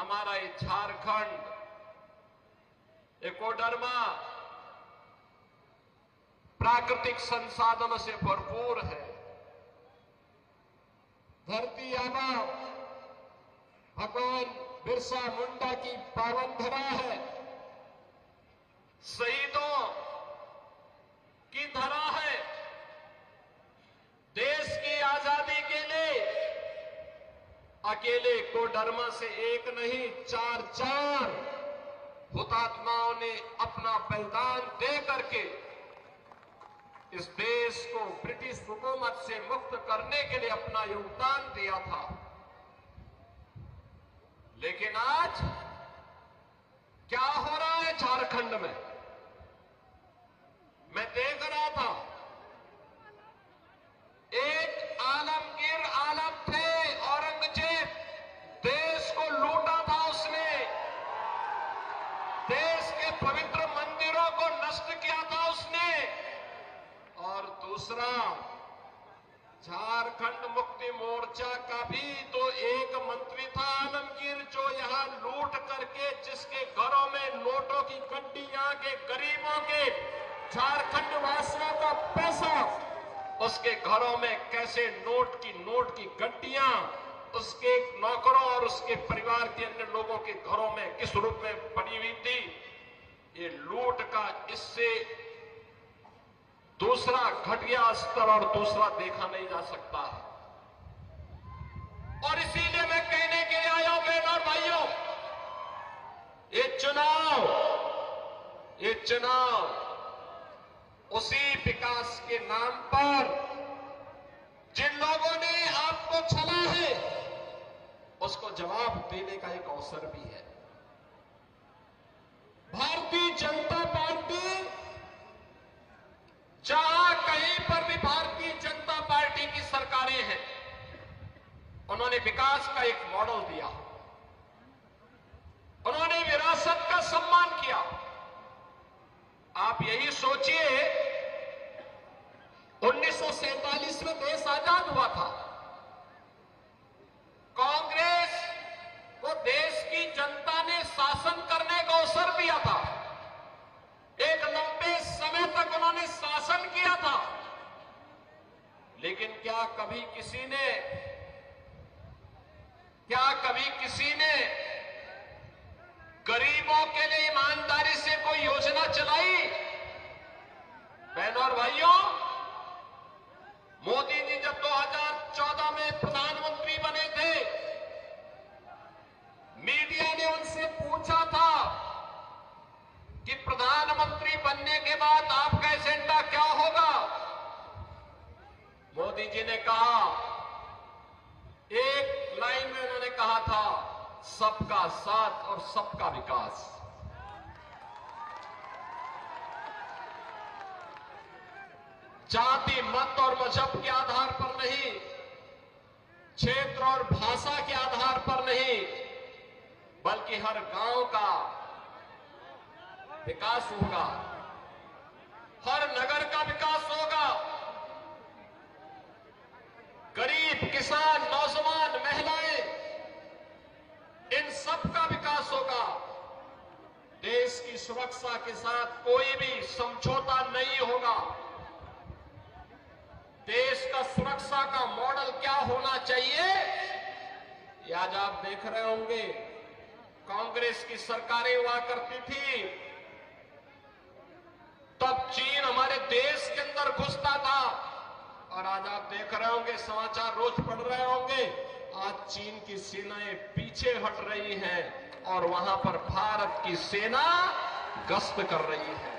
हमारा ये झारखंड एकोडर्मा प्राकृतिक संसाधनों से भरपूर है। धरती आबा भगवान बिरसा मुंडा की पावन धरा है, शहीदों की धरा है। देश की आजादी के लिए अकेले कोडरमा से एक नहीं, चार हुतात्माओं ने अपना बलिदान दे करके इस देश को ब्रिटिश हुकूमत से मुक्त करने के लिए अपना योगदान दिया था। लेकिन आज क्या हो रहा है झारखंड में, मैं देख रहा था। एक आलमगीर आलम थे, औरंगजेब, देश को लूटा था उसने, देश के पवित्र मंदिरों को नष्ट किया था उसने। और दूसरा, झारखंड मुक्ति मोर्चा का भी तो एक मंत्री था आलमगीर, जो यहां लूट करके जिसके घरों में नोटों की गड्डियां के गरीबों के झारखंड वासियों का पैसा उसके घरों में कैसे नोट की गड्डियां उसके नौकरों और उसके परिवार के अन्य लोगों के घरों में किस रूप में पड़ी हुई थी। ये लूट का इससे दूसरा घटिया स्तर और दूसरा देखा नहीं जा सकता है। और इसीलिए मैं कहने के लिए आया हूं बहनों और भाइयों, ये चुनाव उसी विकास के नाम पर जिन लोगों ने आपको छला है उसको जवाब देने का एक अवसर भी है। भारतीय जनता पार्टी, जहां कहीं पर भी भारतीय जनता पार्टी की सरकारें हैं, उन्होंने विकास का एक मॉडल दिया, उन्होंने विरासत का सम्मान किया। आप यही सोचिए, 1947 में देश आजाद हुआ था, कांग्रेस को देश की जनता ने शासन करने का अवसर दिया था। एक लंबे समय तक उन्होंने शासन किया था, लेकिन क्या कभी किसी ने गरीबों के लिए ईमानदारी से कोई योजना चलाई? बहनों और भाइयों, मोदी जी जब 2014 में प्रधानमंत्री बने थे, मीडिया ने उनसे पूछा था कि प्रधानमंत्री बनने के बाद आपका एजेंडा क्या होगा। मोदी जी ने कहा, एक लाइन में उन्होंने कहा था, सबका साथ और सबका विकास। जाति, मत और मजहब के आधार पर नहीं, क्षेत्र और भाषा के आधार पर नहीं, बल्कि हर गांव का विकास होगा, हर नगर का विकास होगा, गरीब, किसान, नौजवान, महिलाएं, इन सब का विकास होगा। देश की सुरक्षा के साथ कोई भी समझौता नहीं होगा। देश का सुरक्षा का मॉडल क्या होना चाहिए, ये आज आप देख रहे होंगे। कांग्रेस की सरकारें हुआ करती थी, तब चीन हमारे देश के अंदर घुसता था, और आज आप देख रहे होंगे, समाचार रोज पढ़ रहे होंगे, आज चीन की सेनाएं पीछे हट रही हैं और वहां पर भारत की सेना गश्त कर रही है।